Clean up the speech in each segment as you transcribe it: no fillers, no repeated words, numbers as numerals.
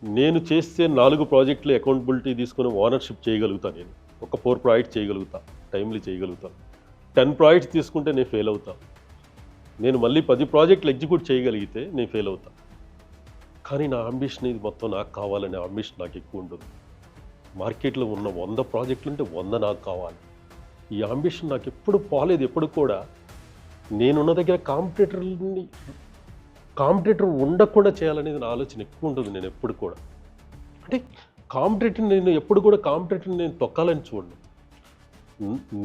నేను చేస్తే 4 ప్రాజెక్టులు అకౌంటబిలిటీ తీసుకొని ఓనర్షిప్ చేయగలుగుతాను. నేను ఒక 4 ప్రాజెక్ట్ చేయగలుగుతా, టైమ్లీ చేయగలుగుతాను. 10 ప్రాజెక్ట్స్ తీసుకుంటే నేను ఫెయిల్ అవుతా. నేను మళ్ళీ 10 ప్రాజెక్టులు ఎగ్జిక్యూట్ చేయగలిగితే నేను ఫెయిల్ అవుతా. కానీ నా అంబిషన్ ఇది మొత్తం నాకు కావాలనే అంబిషన్ నాకు ఎక్కువ ఉంటుంది. మార్కెట్లో ఉన్న 100 ప్రాజెక్టులు ఉంటే 100 నాకు కావాలి. ఈ అంబిషన్ నాకు ఎప్పుడు పోలేదు. ఎప్పుడు కూడా నేనున్న దగ్గర కాంపిటేటర్ ఉండకుండా చేయాలనేది నా ఆలోచన ఎక్కువ ఉంటుంది. నేను ఎప్పుడు కూడా అంటే నేను ఎప్పుడు కూడా కాంపిటేటర్ నేను తొక్కాలని చూడను.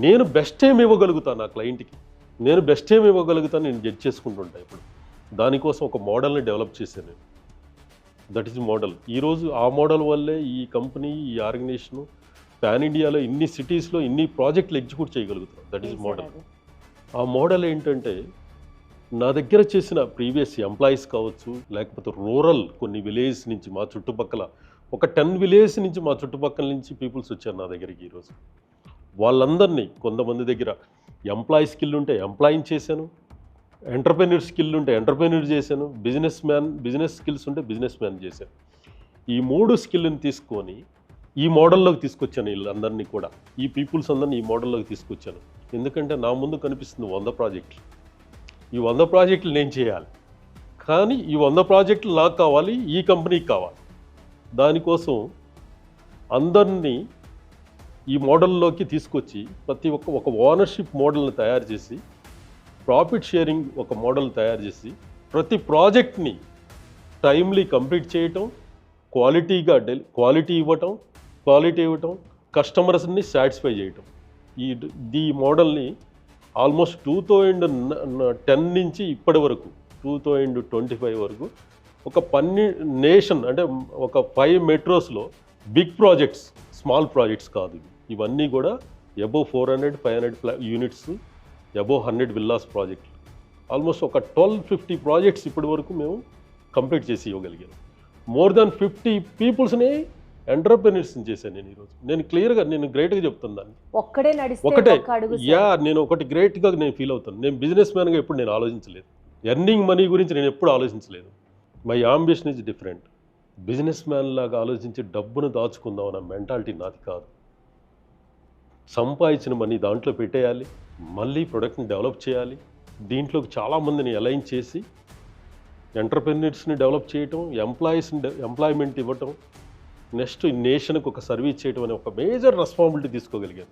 నేను బెస్ట్ ఏమి ఇవ్వగలుగుతాను నా క్లయింట్కి, నేను బెస్ట్ ఏమి ఇవ్వగలుగుతాను నేను జడ్జ్ చేసుకుంటుంటా. ఇప్పుడు దానికోసం ఒక మోడల్ని డెవలప్ చేశాను నేను. That is model. ఈరోజు ఆ మోడల్ వల్లే ఈ కంపెనీ, ఈ ఆర్గనైజేషను పాన్ ఇండియాలో ఇన్ని సిటీస్లో ఇన్ని ప్రాజెక్టులు ఎగ్జిక్యూట్ చేయగలుగుతాం. That is model. ఆ మోడల్ ఏంటంటే నా దగ్గర చేసిన ప్రీవియస్ ఎంప్లాయీస్ కావచ్చు, లేకపోతే రూరల్ కొన్ని విలేజ్ నుంచి మా చుట్టుపక్కల ఒక 10 విలేజ్ నుంచి మా చుట్టుపక్కల నుంచి పీపుల్స్ వచ్చారు నా దగ్గరికి ఈరోజు. వాళ్ళందరినీ కొంతమంది దగ్గర ఎంప్లాయీ స్కిల్ ఉంటే ఎంప్లాయీని చేశాను, ఎంటర్ప్రెన్యూర్ స్కిల్ ఉంటే ఎంటర్ప్రెన్యూర్ చేశాను, బిజినెస్ స్కిల్స్ ఉంటే బిజినెస్ మ్యాన్ చేశాను. ఈ 3 స్కిల్ని తీసుకొని ఈ మోడల్లోకి తీసుకొచ్చాను. వీళ్ళందరినీ కూడా, ఈ పీపుల్స్ అందరినీ ఈ మోడల్లోకి తీసుకొచ్చాను. ఎందుకంటే నా ముందు కనిపిస్తుంది 100 ప్రాజెక్టులు. ఈ 100 ప్రాజెక్టులు నేను చేయాలి, కానీ ఈ 100 ప్రాజెక్టులు నాకు కావాలి, ఈ కంపెనీకి కావాలి. దానికోసం అందరినీ ఈ మోడల్లోకి తీసుకొచ్చి ప్రతి ఒక ఓనర్షిప్ మోడల్ని తయారు చేసి, ప్రాఫిట్ షేరింగ్ ఒక మోడల్ తయారు చేసి, ప్రతి ప్రాజెక్ట్ని టైమ్లీ కంప్లీట్ చేయటం, క్వాలిటీ ఇవ్వటం, కస్టమర్స్ని సాటిస్ఫై చేయటం. ఈ మోడల్ని ఆల్మోస్ట్ 2010 నుంచి ఇప్పటి వరకు 2025 వరకు ఒక 12 నేషన్ అంటే ఒక 5 మెట్రోస్లో బిగ్ ప్రాజెక్ట్స్, స్మాల్ ప్రాజెక్ట్స్ కాదు ఇవన్నీ కూడా అబోవ్ 400-500 యూనిట్స్, అబోవ్ 100 విల్లాస్ ప్రాజెక్టులు. ఆల్మోస్ట్ ఒక 1250 ప్రాజెక్ట్స్ ఇప్పటి వరకు మేము కంప్లీట్ చేసి ఇవ్వగలిగాం. మోర్ దాన్ 50 పీపుల్స్ని ఎంటర్ప్రెన్యూర్స్ని చేశాను నేను ఈరోజు. నేను క్లియర్గా, నేను గ్రేట్గా చెప్తాను దాన్ని. నేను ఒకటి గ్రేట్గా నేను ఫీల్ అవుతాను. నేను బిజినెస్ మ్యాన్గా ఎప్పుడు నేను ఆలోచించలేదు. ఎర్నింగ్ మనీ గురించి నేను ఎప్పుడు ఆలోచించలేదు. My ambition is different. Business man లాగా ఆలోచించి డబ్బును దాచుకుందాం అన్న మెంటాలిటీ నాది కాదు. సంపాదించిన మనీ దాంట్లో పెట్టేయాలి, మళ్ళీ ప్రొడక్ట్ని డెవలప్ చేయాలి, దీంట్లోకి చాలామందిని అలైన్ చేసి ఎంటర్ప్రెన్యూర్స్ని డెవలప్ చేయటం, ఎంప్లాయ్మెంట్ ఇవ్వటం, నెక్స్ట్ ఈ నేషన్కి ఒక సర్వీస్ చేయటం అనే ఒక మేజర్ రెస్పాన్సిబిలిటీ తీసుకోగలిగాను.